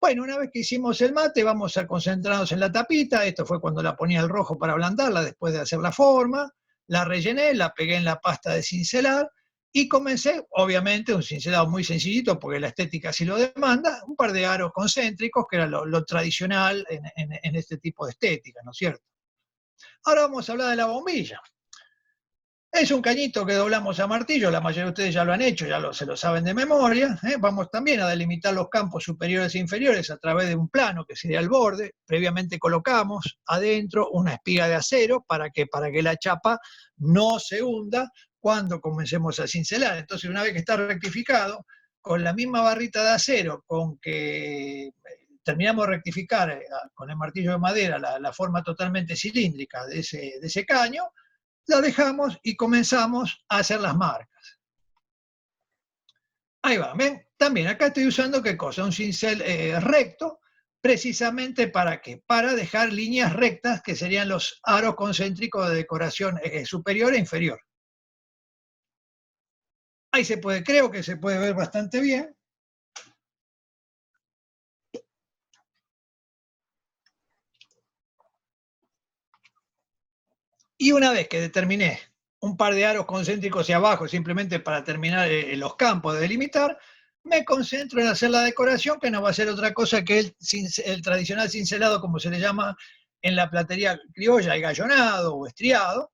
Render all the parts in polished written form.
Bueno, una vez que hicimos el mate, vamos a concentrarnos en la tapita. Esto fue cuando la ponía el rojo para ablandarla, después de hacer la forma. La rellené, la pegué en la pasta de cincelar y comencé, obviamente, un cincelado muy sencillito, porque la estética así lo demanda, un par de aros concéntricos, que era lo tradicional en este tipo de estética, ¿no es cierto? Ahora vamos a hablar de la bombilla. Es un cañito que doblamos a martillo, la mayoría de ustedes ya lo han hecho, se lo saben de memoria. Vamos también a delimitar los campos superiores e inferiores a través de un plano que sería el borde. Previamente colocamos adentro una espiga de acero para que la chapa no se hunda cuando comencemos a cincelar. Entonces, una vez que está rectificado, con la misma barrita de acero con que terminamos de rectificar con el martillo de madera la forma totalmente cilíndrica de ese caño, la dejamos y comenzamos a hacer las marcas. Ahí va, ¿ven? También acá estoy usando, ¿qué cosa? Un cincel recto, precisamente ¿para qué? Para dejar líneas rectas, que serían los aros concéntricos de decoración superior e inferior. Ahí se puede, creo que se puede ver bastante bien. Y una vez que determiné un par de aros concéntricos hacia abajo, simplemente para terminar los campos de delimitar, me concentro en hacer la decoración, que no va a ser otra cosa que el tradicional cincelado, como se le llama en la platería criolla, el gallonado o estriado,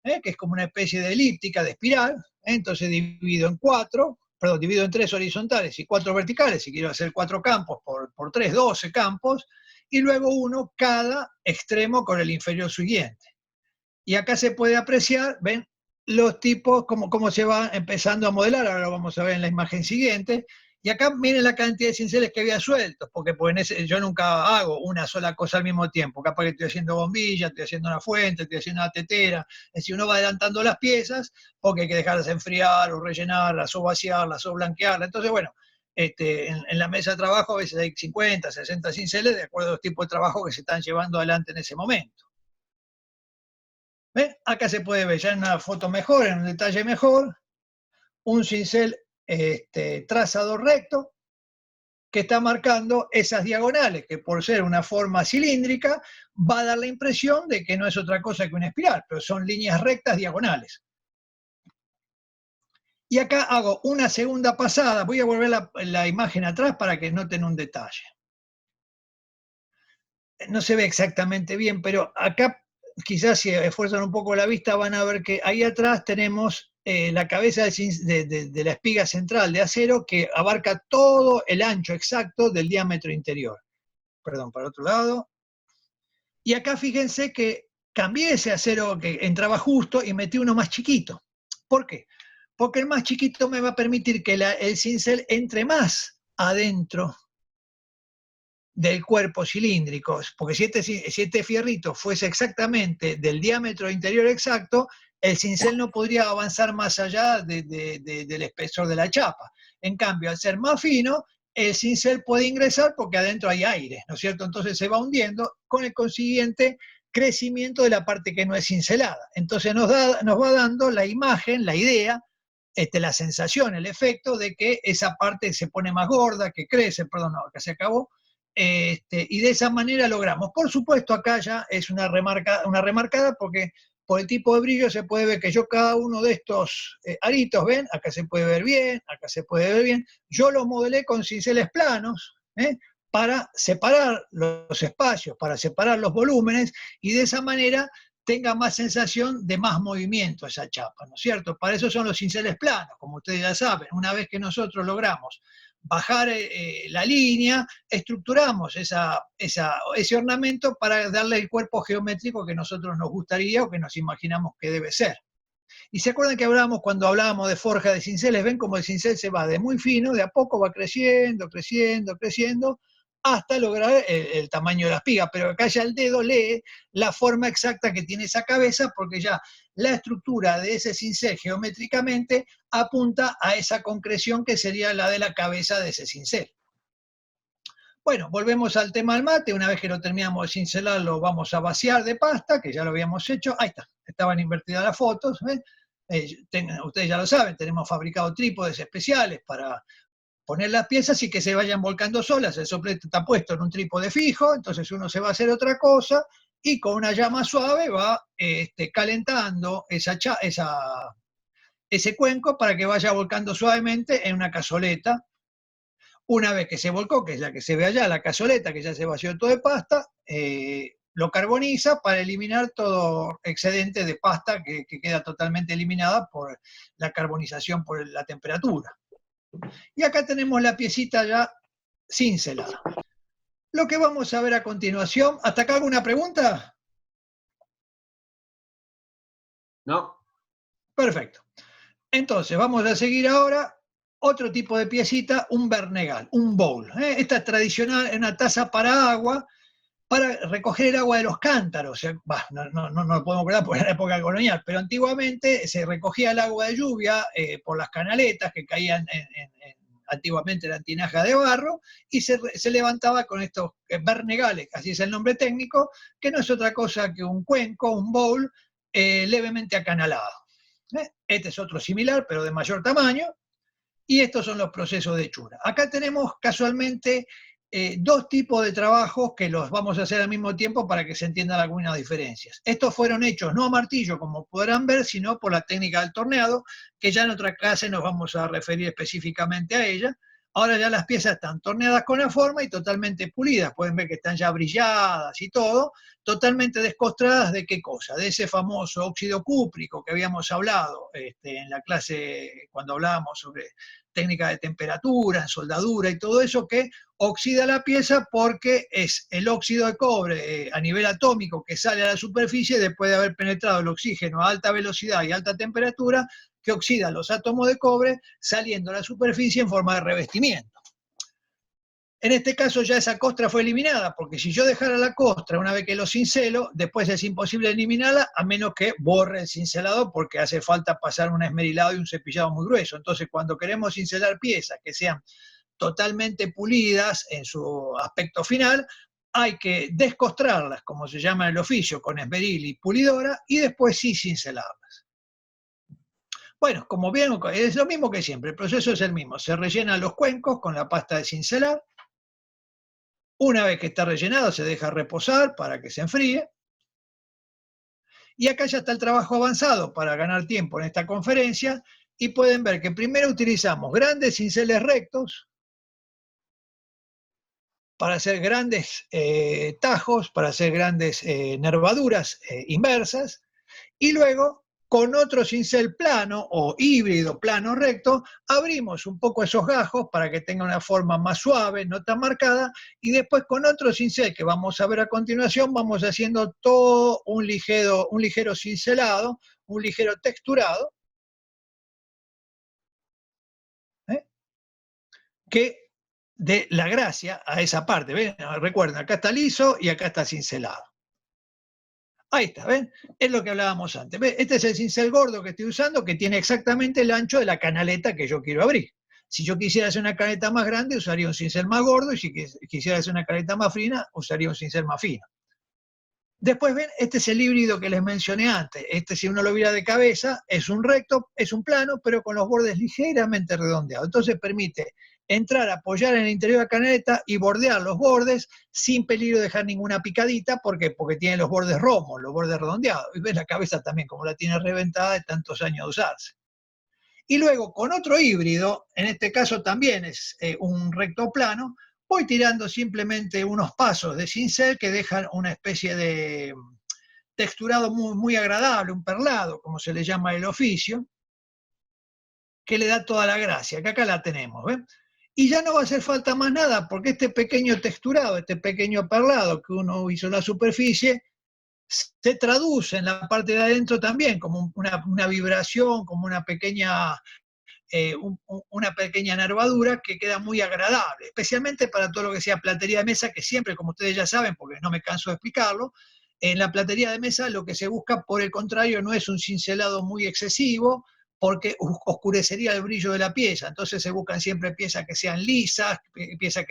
que es como una especie de elíptica, de espiral. Entonces divido en 3 horizontales y 4 verticales, si quiero hacer 4 campos por 3, 12 campos, y luego uno cada extremo con el inferior siguiente. Y acá se puede apreciar, ven, los tipos, cómo se va empezando a modelar. Ahora lo vamos a ver en la imagen siguiente. Y acá miren la cantidad de cinceles que había sueltos, porque pues yo nunca hago una sola cosa al mismo tiempo. Capaz que estoy haciendo bombilla, estoy haciendo una fuente, estoy haciendo una tetera. Es decir, uno va adelantando las piezas porque hay que dejarlas enfriar o rellenarlas o vaciarlas o blanquearlas. Entonces, bueno, en la mesa de trabajo a veces hay 50, 60 cinceles de acuerdo a los tipos de trabajo que se están llevando adelante en ese momento. ¿Ven? Acá se puede ver ya en una foto mejor, en un detalle mejor, un cincel trazado recto que está marcando esas diagonales, que por ser una forma cilíndrica va a dar la impresión de que no es otra cosa que una espiral, pero son líneas rectas diagonales. Y acá hago una segunda pasada, voy a volver la imagen atrás para que noten un detalle. No se ve exactamente bien, pero acá quizás si esfuerzan un poco la vista van a ver que ahí atrás tenemos la cabeza de la espiga central de acero que abarca todo el ancho exacto del diámetro interior. Perdón, para otro lado. Y acá fíjense que cambié ese acero que entraba justo y metí uno más chiquito. ¿Por qué? Porque el más chiquito me va a permitir que el cincel entre más adentro del cuerpo cilíndrico, porque si este fierrito fuese exactamente del diámetro interior exacto, el cincel no podría avanzar más allá del espesor de la chapa. En cambio, al ser más fino, el cincel puede ingresar porque adentro hay aire, ¿no es cierto? Entonces se va hundiendo con el consiguiente crecimiento de la parte que no es cincelada. Entonces nos va dando la imagen, la idea, la sensación, el efecto de que esa parte se pone más gorda, que crece, perdón, no, acá se acabó, y de esa manera logramos. Por supuesto, acá ya es una remarcada porque por el tipo de brillo se puede ver que yo cada uno de estos aritos, ven, acá se puede ver bien, acá se puede ver bien, yo los modelé con cinceles planos, para separar los espacios, para separar los volúmenes, y de esa manera tenga más sensación de más movimiento esa chapa, ¿no es cierto? Para eso son los cinceles planos, como ustedes ya saben. Una vez que nosotros logramos bajar la línea, estructuramos ese ornamento para darle el cuerpo geométrico que nosotros nos gustaría o que nos imaginamos que debe ser. Y se acuerdan que cuando hablábamos de forja de cinceles, ven cómo el cincel se va de muy fino, de a poco va creciendo, creciendo, creciendo, hasta lograr el tamaño de la espiga, pero acá ya el dedo lee la forma exacta que tiene esa cabeza, porque ya la estructura de ese cincel geométricamente apunta a esa concreción que sería la de la cabeza de ese cincel. Bueno, volvemos al tema del mate. Una vez que lo terminamos de cincelar, lo vamos a vaciar de pasta, que ya lo habíamos hecho. Ahí está, estaban invertidas las fotos. Ustedes ya lo saben, tenemos fabricado trípodes especiales poner las piezas y que se vayan volcando solas. El soplete está puesto en un trípode fijo, entonces uno se va a hacer otra cosa y con una llama suave va calentando ese cuenco para que vaya volcando suavemente en una cazoleta. Una vez que se volcó, que es la que se ve allá, la cazoleta, que ya se vació todo de pasta, lo carboniza para eliminar todo excedente de pasta que queda totalmente eliminada por la carbonización, por la temperatura. Y acá tenemos la piecita ya cincelada. Lo que vamos a ver a continuación, ¿hasta acá alguna pregunta? No. Perfecto. Entonces, vamos a seguir ahora otro tipo de piecita, un vernegal, un bowl. Esta es tradicional, una taza para agua, para recoger el agua de los cántaros. No lo podemos acordar porque era la época colonial, pero antiguamente se recogía el agua de lluvia por las canaletas que caían antiguamente eran tinajas de barro, y se levantaba con estos vernegales, así es el nombre técnico, que no es otra cosa que un cuenco, un bowl levemente acanalado. Este es otro similar, pero de mayor tamaño, y estos son los procesos de hechura. Acá tenemos casualmente dos tipos de trabajos que los vamos a hacer al mismo tiempo para que se entiendan algunas diferencias. Estos fueron hechos no a martillo, como podrán ver, sino por la técnica del torneado, que ya en otra clase nos vamos a referir específicamente a ella. Ahora ya las piezas están torneadas con la forma y totalmente pulidas. Pueden ver que están ya brilladas y todo, totalmente descostradas de qué cosa, de ese famoso óxido cúprico que habíamos hablado en la clase cuando hablábamos sobre técnica de temperatura, soldadura y todo eso, que oxida la pieza porque es el óxido de cobre a nivel atómico que sale a la superficie después de haber penetrado el oxígeno a alta velocidad y alta temperatura, que oxida los átomos de cobre saliendo a la superficie en forma de revestimiento. En este caso ya esa costra fue eliminada, porque si yo dejara la costra una vez que lo cincelo, después es imposible eliminarla a menos que borre el cincelado, porque hace falta pasar un esmerilado y un cepillado muy grueso. Entonces cuando queremos cincelar piezas que sean totalmente pulidas en su aspecto final, hay que descostrarlas, como se llama en el oficio, con esmeril y pulidora, y después sí cincelarlas. Bueno, como bien, es lo mismo que siempre, el proceso es el mismo. Se rellenan los cuencos con la pasta de cincelar. Una vez que está rellenado se deja reposar para que se enfríe. Y acá ya está el trabajo avanzado para ganar tiempo en esta conferencia, y pueden ver que primero utilizamos grandes cinceles rectos para hacer grandes tajos, para hacer grandes nervaduras inversas, y luego con otro cincel plano o híbrido plano recto, abrimos un poco esos gajos para que tenga una forma más suave, no tan marcada, y después con otro cincel que vamos a ver a continuación, vamos haciendo todo un ligero cincelado, un ligero texturado, que dé la gracia a esa parte. ¿Ven? Recuerden, acá está liso y acá está cincelado. Ahí está, ¿ven? Es lo que hablábamos antes. ¿Ven? Este es el cincel gordo que estoy usando, que tiene exactamente el ancho de la canaleta que yo quiero abrir. Si yo quisiera hacer una canaleta más grande, usaría un cincel más gordo, y si quisiera hacer una canaleta más fina, usaría un cincel más fino. Después, ven, este es el híbrido que les mencioné antes. Este, si uno lo mira de cabeza, es un recto, es un plano, pero con los bordes ligeramente redondeados. Entonces permite entrar, apoyar en el interior de la canaleta y bordear los bordes sin peligro de dejar ninguna picadita. ¿Por qué? Porque tiene los bordes romos, los bordes redondeados. Y ves la cabeza también, como la tiene reventada de tantos años de usarse. Y luego con otro híbrido, en este caso también es un recto plano, voy tirando simplemente unos pasos de cincel que dejan una especie de texturado muy, muy agradable, un perlado, como se le llama el oficio, que le da toda la gracia, que acá la tenemos, ¿ven? Y ya no va a hacer falta más nada, porque este pequeño texturado, este pequeño perlado que uno hizo en la superficie, se traduce en la parte de adentro también como una vibración, como una pequeña nervadura que queda muy agradable, especialmente para todo lo que sea platería de mesa, que siempre, como ustedes ya saben, porque no me canso de explicarlo, en la platería de mesa lo que se busca, por el contrario, no es un cincelado muy excesivo, porque oscurecería el brillo de la pieza. Entonces se buscan siempre piezas que sean lisas, piezas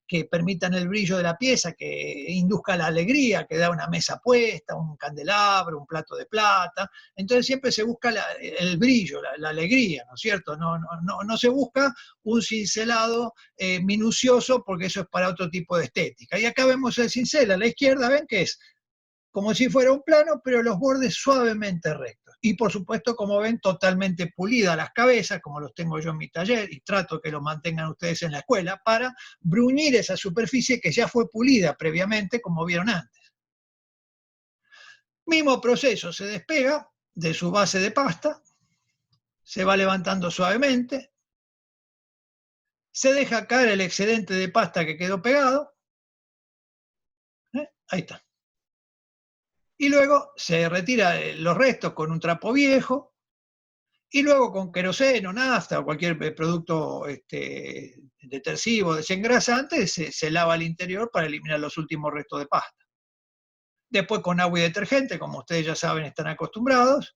que permitan el brillo de la pieza, que induzca la alegría, que da una mesa puesta, un candelabro, un plato de plata. Entonces siempre se busca el brillo, la alegría, ¿no es cierto? No se busca un cincelado minucioso, porque eso es para otro tipo de estética. Y acá vemos el cincel a la izquierda, ven que es como si fuera un plano, pero los bordes suavemente rectos. Y por supuesto, como ven, totalmente pulidas las cabezas, como los tengo yo en mi taller, y trato que lo mantengan ustedes en la escuela, para bruñir esa superficie que ya fue pulida previamente, como vieron antes. Mismo proceso, se despega de su base de pasta, se va levantando suavemente, se deja caer el excedente de pasta que quedó pegado, ahí está. Y luego se retira los restos con un trapo viejo, y luego con queroseno, nafta o cualquier producto detersivo, desengrasante, se lava el interior para eliminar los últimos restos de pasta. Después con agua y detergente, como ustedes ya saben, están acostumbrados.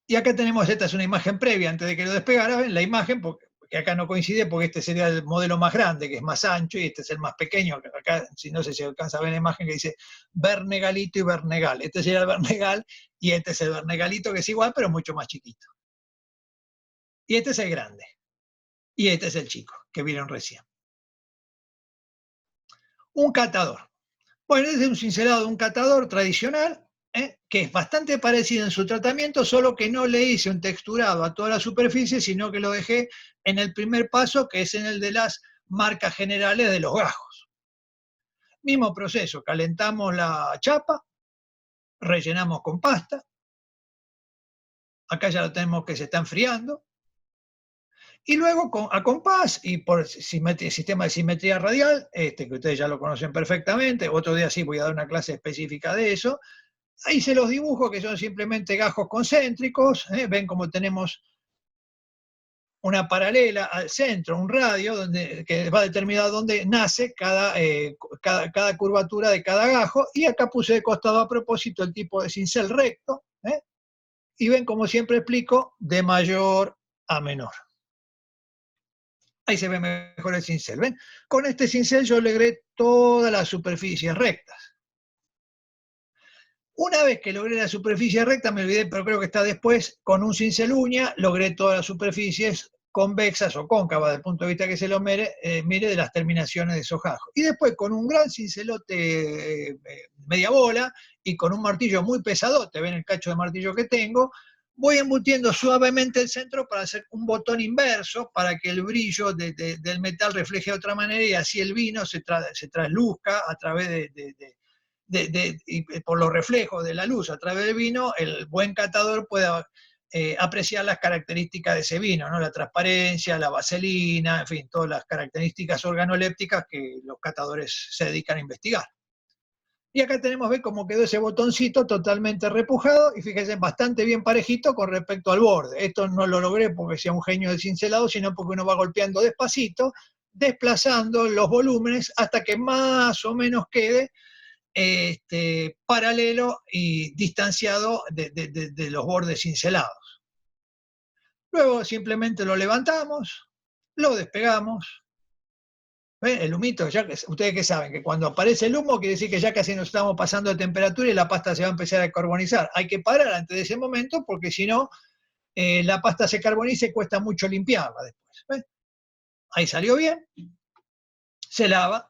Y acá tenemos, esta es una imagen previa, antes de que lo despegara, ven la imagen, porque acá no coincide porque este sería el modelo más grande, que es más ancho, y este es el más pequeño. Acá, si no sé si alcanza a ver la imagen que dice Bernegalito y Bernegal. Este sería el Bernegal y este es el Bernegalito, que es igual, pero mucho más chiquito. Y este es el grande. Y este es el chico, que vieron recién. Un catador. Bueno, este es un cincelado de un catador tradicional, que es bastante parecido en su tratamiento, solo que no le hice un texturado a toda la superficie, sino que lo dejé en el primer paso, que es en el de las marcas generales de los gajos. Mismo proceso, calentamos la chapa, rellenamos con pasta, acá ya lo tenemos que se está enfriando, y luego a compás y por sistema de simetría radial, que ustedes ya lo conocen perfectamente, otro día sí voy a dar una clase específica de eso. Ahí se los dibujo, que son simplemente gajos concéntricos, ven como tenemos una paralela al centro, un radio, que va a determinar dónde nace cada curvatura de cada gajo, y acá puse de costado a propósito el tipo de cincel recto, y ven como siempre explico, de mayor a menor. Ahí se ve mejor el cincel, ¿ven? Con este cincel yo logré todas las superficies rectas. Una vez que logré la superficie recta, me olvidé, pero creo que está después, con un cincel uña, logré todas las superficies convexas o cóncavas, desde el punto de vista que se lo mire de las terminaciones de esos gajos. Y después, con un gran cincelote media bola y con un martillo muy pesadote, ven el cacho de martillo que tengo, voy embutiendo suavemente el centro para hacer un botón inverso, para que el brillo del metal refleje de otra manera y así el vino se trasluzca a través y por los reflejos de la luz a través del vino, el buen catador pueda apreciar las características de ese vino, ¿no? La transparencia, la vaselina, en fin, todas las características organolépticas que los catadores se dedican a investigar. Y acá tenemos, ve cómo quedó ese botoncito totalmente repujado y fíjense, bastante bien parejito con respecto al borde. Esto no lo logré porque sea un genio del cincelado, sino porque uno va golpeando despacito, desplazando los volúmenes hasta que más o menos quede paralelo y distanciado de los bordes cincelados. Luego simplemente lo levantamos, lo despegamos. ¿Ven? El humito, ustedes que saben, que cuando aparece el humo quiere decir que ya casi nos estamos pasando de temperatura y la pasta se va a empezar a carbonizar. Hay que parar antes de ese momento porque si no, la pasta se carboniza y cuesta mucho limpiarla después. ¿Ven? Ahí salió bien, se lava,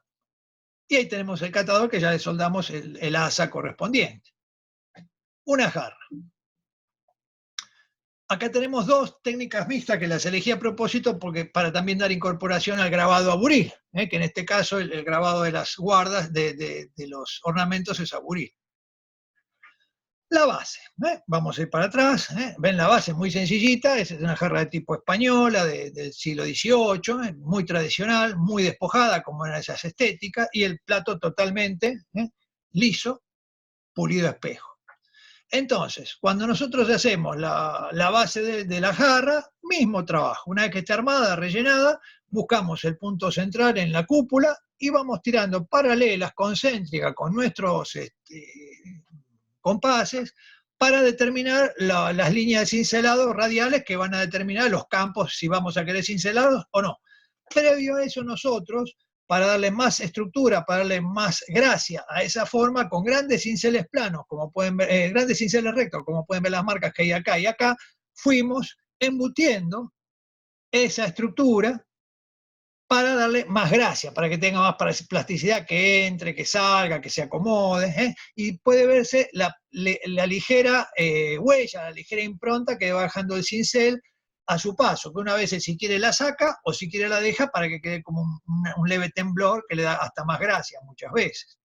y ahí tenemos el catador que ya le soldamos el asa correspondiente. Una jarra. Acá tenemos dos técnicas mixtas que las elegí a propósito porque para también dar incorporación al grabado a buril, que en este caso el grabado de las guardas de los ornamentos es a buril. La base, vamos a ir para atrás, ven la base muy sencillita, es una jarra de tipo española del siglo XVIII, muy tradicional, muy despojada como eran esas estéticas, y el plato totalmente liso, pulido a espejo. Entonces, cuando nosotros hacemos la base de la jarra, mismo trabajo. Una vez que está armada, rellenada, buscamos el punto central en la cúpula y vamos tirando paralelas, concéntricas, con nuestros compases para determinar las líneas de cincelado radiales que van a determinar los campos, si vamos a querer cincelados o no. Previo a eso nosotros, para darle más estructura, para darle más gracia a esa forma, con grandes cinceles planos, como pueden ver, grandes cinceles rectos, como pueden ver las marcas que hay acá y acá, fuimos embutiendo esa estructura para darle más gracia, para que tenga más plasticidad, que entre, que salga, que se acomode, y puede verse la ligera huella, la ligera impronta que va dejando el cincel a su paso, que una vez si quiere la saca o si quiere la deja para que quede como un leve temblor que le da hasta más gracia muchas veces.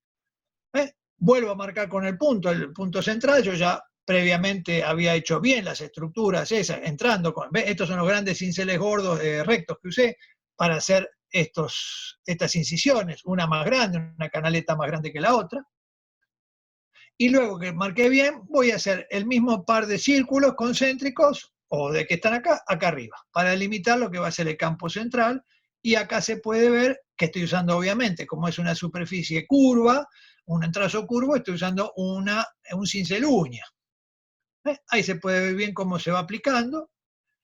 Vuelvo a marcar con el punto central, yo ya previamente había hecho bien las estructuras esas, entrando con, estos son los grandes cinceles gordos rectos que usé para hacer estas incisiones, una más grande, una canaleta más grande que la otra. Y luego que marqué bien, voy a hacer el mismo par de círculos concéntricos, o de que están acá arriba, para delimitar lo que va a ser el campo central. Y acá se puede ver que estoy usando, obviamente, como es una superficie curva, un trazo curvo, estoy usando un cincel uña. Ahí se puede ver bien cómo se va aplicando.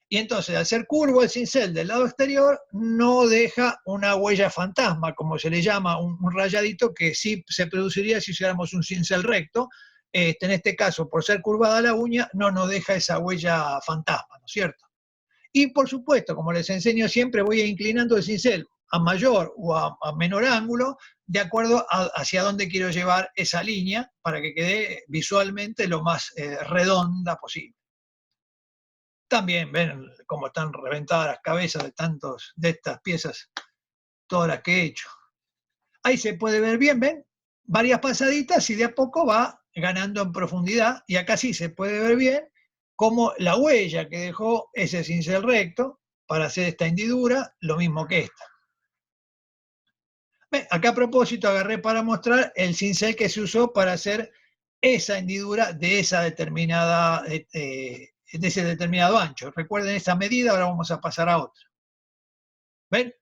Y entonces, al ser curvo el cincel del lado exterior, no deja una huella fantasma, como se le llama, un rayadito que sí se produciría si usáramos un cincel recto. En este caso, por ser curvada la uña, no nos deja esa huella fantasma, ¿no es cierto? Y por supuesto, como les enseño siempre, voy inclinando el cincel a mayor o a menor ángulo, de acuerdo hacia dónde quiero llevar esa línea, para que quede visualmente lo más redonda posible. También ven cómo están reventadas las cabezas de estas piezas, todas las que he hecho. Ahí se puede ver bien, ven, varias pasaditas y de a poco va ganando en profundidad, y acá sí se puede ver bien cómo la huella que dejó ese cincel recto para hacer esta hendidura, lo mismo que esta. Ven, acá a propósito agarré para mostrar el cincel que se usó para hacer esa hendidura de esa determinada de ese determinado ancho. Recuerden esa medida, ahora vamos a pasar a otra. ¿Ven?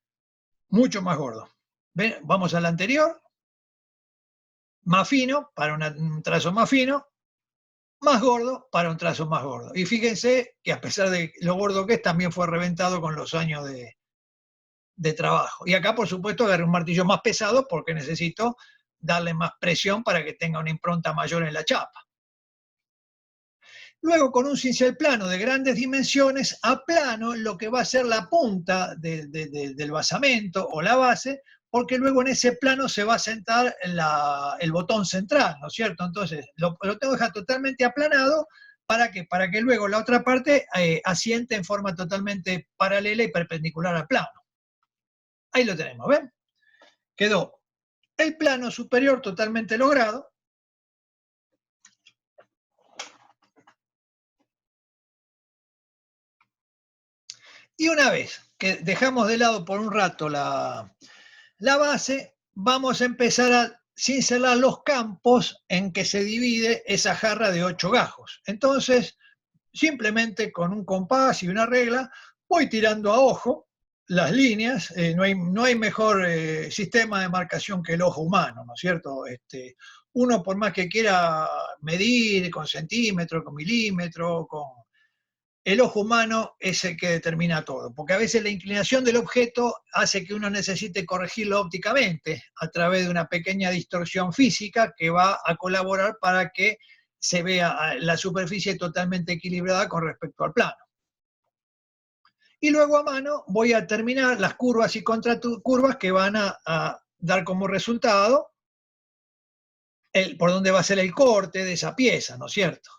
Mucho más gordo. ¿Ven? Vamos al anterior. Más fino, para un trazo más fino. Más gordo, para un trazo más gordo. Y fíjense que a pesar de lo gordo que es, también fue reventado con los años de trabajo. Y acá, por supuesto, agarré un martillo más pesado porque necesito darle más presión para que tenga una impronta mayor en la chapa. Luego, con un cincel plano de grandes dimensiones, aplano lo que va a ser la punta del basamento o la base, porque luego en ese plano se va a sentar el botón central, ¿no es cierto? Entonces, lo tengo que dejar totalmente aplanado. ¿Para qué? Para que luego la otra parte asiente en forma totalmente paralela y perpendicular al plano. Ahí lo tenemos, ¿ven? Quedó el plano superior totalmente logrado. Y una vez que dejamos de lado por un rato la base, vamos a empezar a cincelar los campos en que se divide esa jarra de 8 gajos. Entonces, simplemente con un compás y una regla, voy tirando a ojo las líneas. No hay mejor sistema de marcación que el ojo humano, ¿no es cierto? Uno, por más que quiera medir con centímetro, con milímetro, el ojo humano es el que determina todo, porque a veces la inclinación del objeto hace que uno necesite corregirlo ópticamente a través de una pequeña distorsión física que va a colaborar para que se vea la superficie totalmente equilibrada con respecto al plano. Y luego a mano voy a terminar las curvas y contracurvas que van a dar como resultado por dónde va a ser el corte de esa pieza, ¿no es cierto?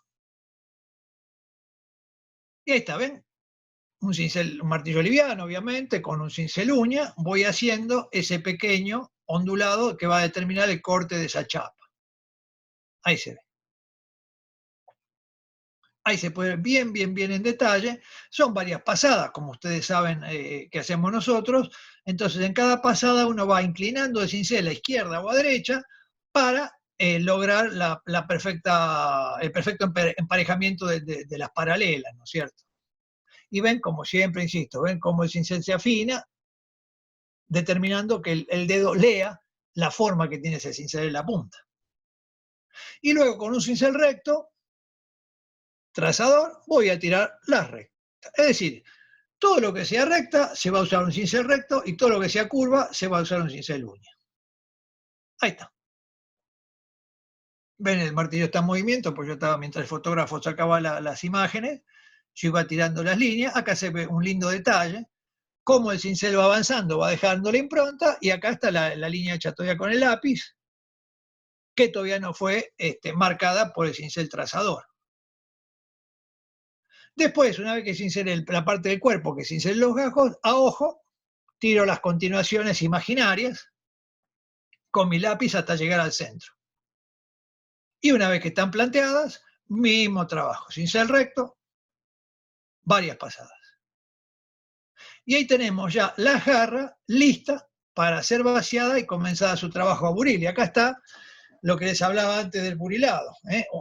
Y ahí está, ¿ven? Un martillo liviano, obviamente, con un cincel uña, voy haciendo ese pequeño ondulado que va a determinar el corte de esa chapa. Ahí se ve. Ahí se puede ver bien en detalle. Son varias pasadas, como ustedes saben que hacemos nosotros. Entonces, en cada pasada uno va inclinando el cincel a izquierda o a derecha para lograr el perfecto emparejamiento de las paralelas, ¿no es cierto? Y ven, como siempre, insisto, ven cómo el cincel se afina, determinando que el dedo lea la forma que tiene ese cincel en la punta. Y luego con un cincel recto, trazador, voy a tirar las rectas. Es decir, todo lo que sea recta se va a usar un cincel recto y todo lo que sea curva se va a usar un cincel uña. Ahí está. Ven, el martillo está en movimiento, pues yo estaba, mientras el fotógrafo sacaba las imágenes, yo iba tirando las líneas. Acá se ve un lindo detalle, cómo el cincel va avanzando, va dejando la impronta, y acá está la línea hecha todavía con el lápiz, que todavía no fue marcada por el cincel trazador. Después, una vez que cincele la parte del cuerpo, que cincele los gajos, a ojo, tiro las continuaciones imaginarias con mi lápiz hasta llegar al centro. Y una vez que están planteadas, mismo trabajo, cincel recto, varias pasadas. Y ahí tenemos ya la jarra lista para ser vaciada y comenzar su trabajo a buril. Y acá está lo que les hablaba antes del burilado.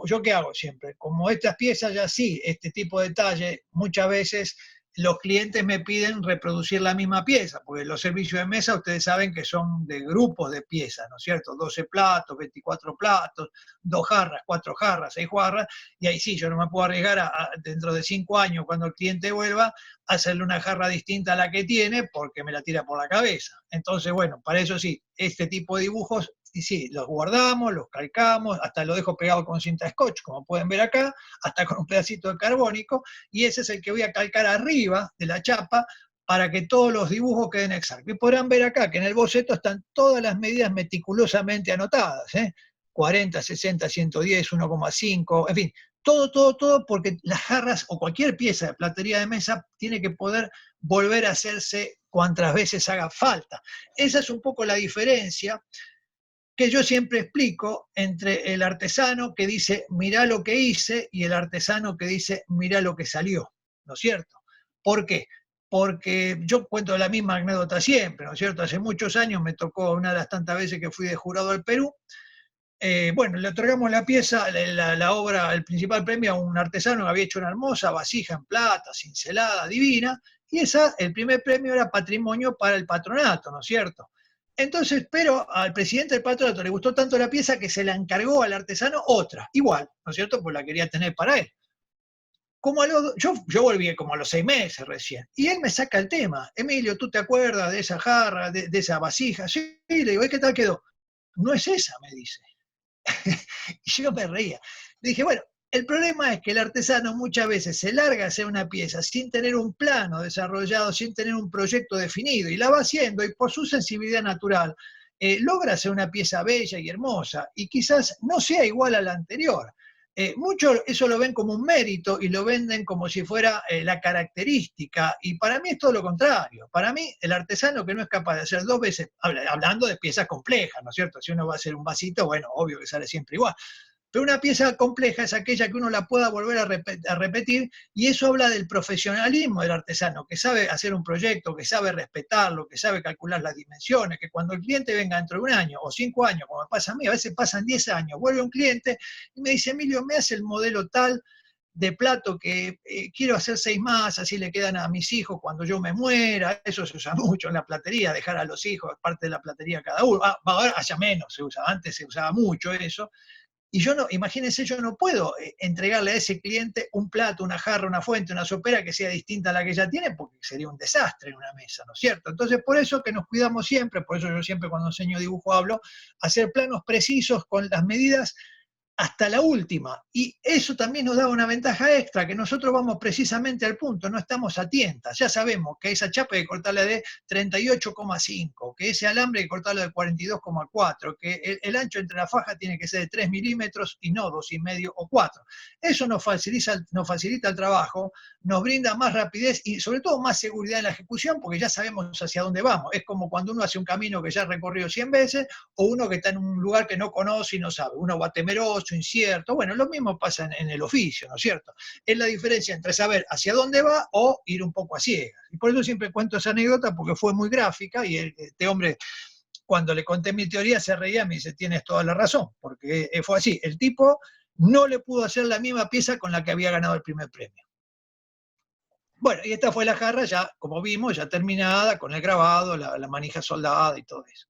¿Yo qué hago siempre? Como estas piezas ya sí, este tipo de detalle, muchas veces los clientes me piden reproducir la misma pieza, porque los servicios de mesa ustedes saben que son de grupos de piezas, ¿no es cierto? 12 platos, 24 platos, 2 jarras, 4 jarras, 6 jarras, y ahí sí, yo no me puedo arriesgar dentro de 5 años, cuando el cliente vuelva, a hacerle una jarra distinta a la que tiene, porque me la tira por la cabeza. Entonces, bueno, para eso sí, este tipo de dibujos, y sí, los guardamos, los calcamos, hasta lo dejo pegado con cinta scotch, como pueden ver acá, hasta con un pedacito de carbónico, y ese es el que voy a calcar arriba de la chapa para que todos los dibujos queden exactos. Y podrán ver acá que en el boceto están todas las medidas meticulosamente anotadas, 40, 60, 110, 1,5, en fin, todo, porque las jarras o cualquier pieza de platería de mesa tiene que poder volver a hacerse cuantas veces haga falta. Esa es un poco la diferencia que yo siempre explico entre el artesano que dice, mirá lo que hice, y el artesano que dice, mirá lo que salió, ¿no es cierto? ¿Por qué? Porque yo cuento la misma anécdota siempre, ¿no es cierto? Hace muchos años me tocó, una de las tantas veces que fui de jurado al Perú, bueno, le otorgamos la pieza, la obra, el principal premio a un artesano que había hecho una hermosa vasija en plata, cincelada, divina, y el primer premio era patrimonio para el patronato, ¿no es cierto? Entonces, pero al presidente del patronato le gustó tanto la pieza que se la encargó al artesano otra, igual, ¿no es cierto? Pues la quería tener para él. Yo volví como a los 6 meses recién, y él me saca el tema. Emilio, ¿tú te acuerdas de esa jarra, de esa vasija? Sí, le digo, ¿qué tal quedó? No es esa, me dice. Y yo me reía. Le dije, bueno, el problema es que el artesano muchas veces se larga a hacer una pieza sin tener un plano desarrollado, sin tener un proyecto definido, y la va haciendo, y por su sensibilidad natural, logra hacer una pieza bella y hermosa, y quizás no sea igual a la anterior. Muchos eso lo ven como un mérito y lo venden como si fuera la característica, y para mí es todo lo contrario. Para mí, el artesano que no es capaz de hacer 2 veces, hablando de piezas complejas, ¿no es cierto? Si uno va a hacer un vasito, bueno, obvio que sale siempre igual. Pero una pieza compleja es aquella que uno la pueda volver a repetir, y eso habla del profesionalismo del artesano, que sabe hacer un proyecto, que sabe respetarlo, que sabe calcular las dimensiones, que cuando el cliente venga dentro de un año o 5 años, como me pasa a mí, a veces pasan 10 años, vuelve un cliente y me dice, Emilio, me hace el modelo tal de plato que quiero hacer 6 más, así le quedan a mis hijos cuando yo me muera. Eso se usa mucho en la platería, dejar a los hijos parte de la platería cada uno. Ahora haya menos se usa, antes se usaba mucho eso. Y yo no, imagínense, yo no puedo entregarle a ese cliente un plato, una jarra, una fuente, una sopera que sea distinta a la que ella tiene, porque sería un desastre en una mesa, ¿no es cierto? Entonces, por eso que nos cuidamos siempre, por eso yo siempre cuando enseño dibujo hablo, hacer planos precisos con las medidas hasta la última. Y eso también nos da una ventaja extra, que nosotros vamos precisamente al punto, no estamos a tientas. Ya sabemos que esa chapa hay que cortarla de 38,5, que ese alambre hay que cortarlo de 42,4, que el ancho entre la faja tiene que ser de 3 milímetros y no 2,5 o 4. Eso nos facilita el trabajo, nos brinda más rapidez y sobre todo más seguridad en la ejecución, porque ya sabemos hacia dónde vamos. Es como cuando uno hace un camino que ya ha recorrido 100 veces, o uno que está en un lugar que no conoce y no sabe. Uno va temeroso, incierto. Bueno, lo mismo pasa en el oficio, ¿no es cierto? Es la diferencia entre saber hacia dónde va o ir un poco a ciegas. Y por eso siempre cuento esa anécdota, porque fue muy gráfica, y este hombre, cuando le conté mi teoría, se reía, me dice, tienes toda la razón, porque fue así. El tipo no le pudo hacer la misma pieza con la que había ganado el primer premio. Bueno, y esta fue la jarra ya, como vimos, ya terminada, con el grabado, la manija soldada y todo eso.